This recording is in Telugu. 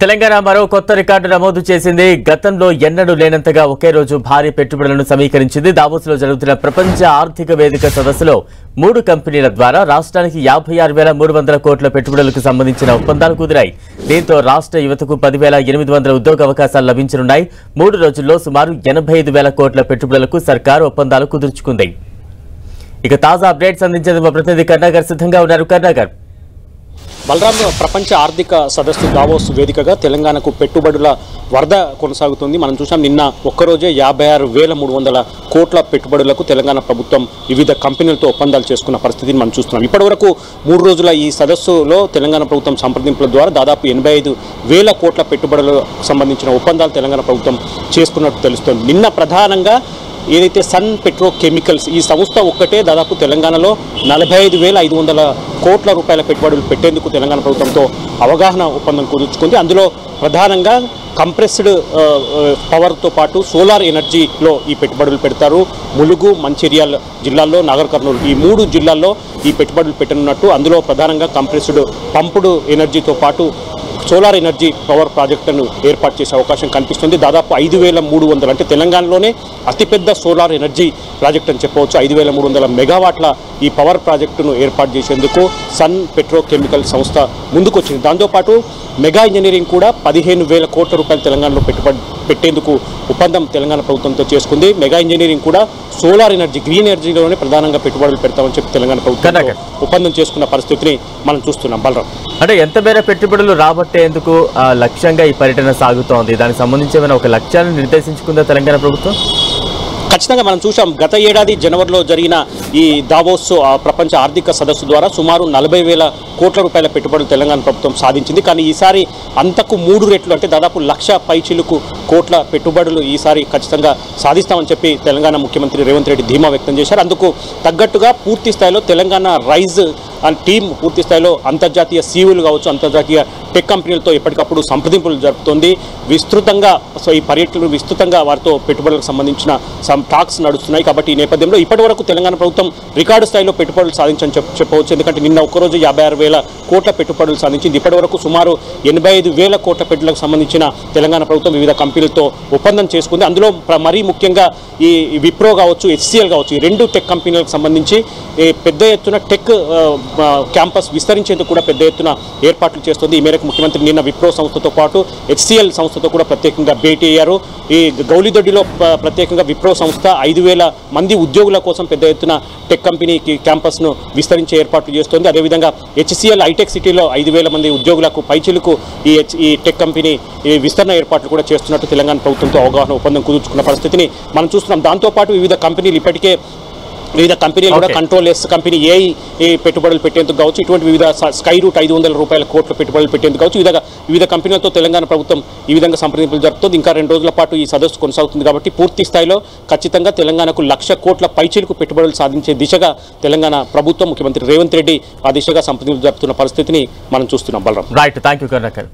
తెలంగాణ మరో కొత్త రికార్డు నమోదు చేసింది. గతంలో ఎన్నడూ లేనంతగా ఒకే రోజు భారీ పెట్టుబడులను సమీకరించింది. దావోస్లో జరుగుతున్న ప్రపంచ ఆర్థిక వేదిక సదస్సులో 3 కంపెనీల ద్వారా రాష్ట్రానికి 56,300 కోట్ల పెట్టుబడులకు సంబంధించిన ఒప్పందాలు కుదిరాయి. దీంతో రాష్ట్ర యువతకు 10,800 ఉద్యోగ అవకాశాలు లభించనున్నాయి. 3 రోజుల్లో సుమారు 85,000 కోట్ల పెట్టుబడులకు సర్కారు ఒప్పందాలు కుదుర్చుకుంది. ఇక తాజా అప్డేట్స్ అందించేందుకు మా ప్రతినిధి కర్ణాకర్ సిద్ధంగా ఉన్నారు. కర్ణాకర్, బలరాం, ప్రపంచ ఆర్థిక సదస్సు దావోస్ వేదికగా తెలంగాణకు పెట్టుబడుల వరద కొనసాగుతుంది. మనం చూసాం, నిన్న ఒక్కరోజే 56,300 కోట్ల పెట్టుబడులకు తెలంగాణ ప్రభుత్వం వివిధ కంపెనీలతో ఒప్పందాలు చేసుకున్న పరిస్థితిని మనం చూస్తున్నాం. ఇప్పటివరకు 3 రోజుల ఈ సదస్సులో తెలంగాణ ప్రభుత్వం సంప్రదింపుల ద్వారా దాదాపు 85,000 కోట్ల పెట్టుబడులకు సంబంధించిన ఒప్పందాలు తెలంగాణ ప్రభుత్వం చేసుకున్నట్టు తెలుస్తోంది. నిన్న ప్రధానంగా ఏదైతే సన్ పెట్రో కెమికల్స్ ఈ సంస్థ ఒక్కటే దాదాపు తెలంగాణలో 45,500 కోట్ల రూపాయల పెట్టుబడులు పెట్టేందుకు తెలంగాణ ప్రభుత్వంతో అవగాహన ఒప్పందం కుదుర్చుకుంది. అందులో ప్రధానంగా కంప్రెస్డ్ పవర్తో పాటు సోలార్ ఎనర్జీలో ఈ పెట్టుబడులు పెడతారు. ములుగు, మంచిర్యాల జిల్లాల్లో, నాగర్ కర్నూలు ఈ 3 జిల్లాల్లో ఈ పెట్టుబడులు పెట్టనున్నట్టు, అందులో ప్రధానంగా కంప్రెస్డ్ పంపుడు ఎనర్జీతో పాటు సోలార్ ఎనర్జీ పవర్ ప్రాజెక్టును ఏర్పాటు చేసే అవకాశం కనిపిస్తుంది. దాదాపు 5,300 అంటే తెలంగాణలోనే అతిపెద్ద సోలార్ ఎనర్జీ ప్రాజెక్ట్ అని చెప్పవచ్చు. 5,300 మెగావాట్ల ఈ పవర్ ప్రాజెక్టును ఏర్పాటు చేసేందుకు సన్ పెట్రో కెమికల్ సంస్థ ముందుకొచ్చింది. దాంతోపాటు మెగా ఇంజనీరింగ్ కూడా 15,000 కోట్ల రూపాయలు తెలంగాణలో పెట్టేందుకు ఒప్పందం తెలంగాణ ప్రభుత్వంతో చేసుకుంది. మెగా ఇంజనీరింగ్ కూడా సోలార్ ఎనర్జీ, గ్రీన్ ఎనర్జీలోనే ప్రధానంగా పెట్టుబడులు పెడతామని చెప్పి తెలంగాణ ప్రభుత్వం ఒప్పందం చేసుకున్న పరిస్థితిని మనం చూస్తున్నాం. బలరాం, అంటే ఎంత మేర పెట్టుబడులు రాబట్టేందుకు లక్ష్యంగా ఈ పర్యటన సాగుతోంది? దానికి సంబంధించి ఏమైనా ఒక లక్ష్యాన్ని నిర్దేశించుకుందా తెలంగాణ ప్రభుత్వం? ఖచ్చితంగా మనం చూసాం, గత ఏడాది జనవరిలో జరిగిన ఈ దావోస్ ప్రపంచ ఆర్థిక సదస్సు ద్వారా సుమారు 40,000 కోట్ల రూపాయల పెట్టుబడులు తెలంగాణ ప్రభుత్వం సాధించింది. కానీ ఈసారి అంతకు 3 రెట్లు, అంటే దాదాపు 1,00,000 పైచిలుకు కోట్ల పెట్టుబడులు ఈసారి ఖచ్చితంగా సాధిస్తామని చెప్పి తెలంగాణ ముఖ్యమంత్రి రేవంత్ రెడ్డి ధీమా వ్యక్తం చేశారు. అందుకు తగ్గట్టుగా పూర్తి స్థాయిలో తెలంగాణ రైజ్ అండ్ టీమ్ పూర్తి స్థాయిలో అంతర్జాతీయ సీఈఓలు కావచ్చు, అంతర్జాతీయ టెక్ కంపెనీలతో ఎప్పటికప్పుడు సంప్రదింపులు జరుపుతోంది. విస్తృతంగా ఈ పర్యటనలు విస్తృతంగా వారితో పెట్టుబడులకు సంబంధించిన టాక్స్ నడుస్తున్నాయి. కాబట్టి ఈ నేపథ్యంలో ఇప్పటివరకు తెలంగాణ ప్రభుత్వం రికార్డు స్థాయిలో పెట్టుబడులు సాధించని చెప్పవచ్చు. ఎందుకంటే నిన్న ఒక్కరోజు 56,000 కోట్ల పెట్టుబడులు సాధించింది. ఇప్పటివరకు సుమారు 85,000 కోట్ల పెట్టుబడులకు సంబంధించిన తెలంగాణ ప్రభుత్వం వివిధ కంపెనీలతో ఒప్పందం చేసుకుంది. అందులో మరీ ముఖ్యంగా ఈ విప్రో కావచ్చు, HCL కావచ్చు, ఈ 2 టెక్ కంపెనీలకు సంబంధించి పెద్ద ఎత్తున టెక్ క్యాంపస్ విస్తరించేందుకు కూడా పెద్ద ఎత్తున ఏర్పాట్లు చేస్తుంది. ఈ మేరకు ముఖ్యమంత్రి నిన్న విప్రో సంస్థతో పాటు HCL సంస్థతో కూడా ప్రత్యేకంగా భేటీ అయ్యారు. ఈ గౌలిదొడ్డిలో ప్రత్యేకంగా విప్రో సంస్థ 5,000 మంది ఉద్యోగుల కోసం పెద్ద ఎత్తున టెక్ కంపెనీకి క్యాంపస్ను విస్తరించే ఏర్పాట్లు చేస్తుంది. అదేవిధంగా HCL హైటెక్ సిటీలో 5,000 మంది ఉద్యోగులకు పైచిలకు ఈ టెక్ కంపెనీ విస్తరణ ఏర్పాట్లు కూడా చేస్తున్నట్టు తెలంగాణ ప్రభుత్వంతో అవగాహన ఒప్పందం కుదుర్చుకున్న పరిస్థితిని మనం చూస్తున్నాం. దాంతోపాటు వివిధ కంపెనీలు ఇప్పటికే కూడా కంట్రోల్ ఎస్ కంపెనీ పెట్టుబడులు పెట్టేందుకు కావచ్చు, ఇటువంటి వివిధ స్కై రూట్ 500 కోట్ల పెట్టుబడులు పెట్టేందుకు కావచ్చు, వివిధ కంపెనీలతో తెలంగాణ ప్రభుత్వం ఈ విధంగా సంప్రదింపులు జరుపుతుంది. ఇంకా 2 రోజుల పాటు ఈ సదస్సు కొనసాగుతుంది. కాబట్టి పూర్తి స్థాయిలో ఖచ్చితంగా తెలంగాణకు 1,00,000 కోట్ల పైచిలకు పెట్టుబడులు సాధించే దిశగా తెలంగాణ ప్రభుత్వం, ముఖ్యమంత్రి రేవంత్ రెడ్డి ఆ దిశగా సంప్రదింపులు జరుపుతున్న పరిస్థితిని మనం చూస్తున్నాం. Balaram, right, thank you Karunakar.